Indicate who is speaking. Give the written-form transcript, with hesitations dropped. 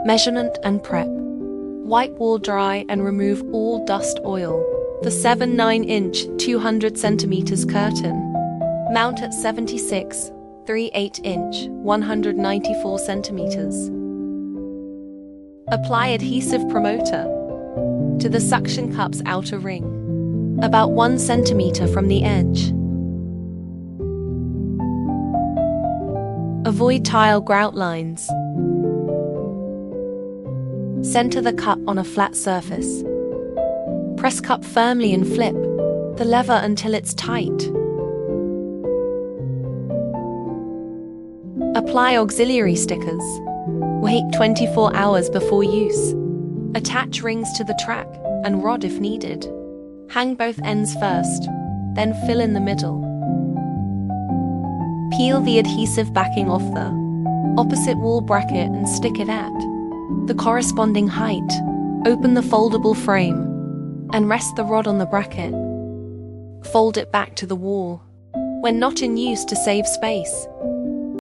Speaker 1: Measurement and prep. Wipe wall dry and remove all dust oil. The 7 9-inch 200 centimeters curtain. Mount at 76 3 8-inch 194 centimeters. Apply adhesive promoter to the suction cup's outer ring, about 1 centimeter from the edge. Avoid tile grout lines. Center the cup on a flat surface. Press cup firmly and flip the lever until it's tight. Apply auxiliary stickers. Wait 24 hours before use. Attach rings to the track and rod if needed. Hang both ends first, then fill in the middle. Peel the adhesive backing off the opposite wall bracket and stick it at the corresponding height. Open the foldable frame and rest the rod on the bracket. Fold it back to the wall when not in use to save space.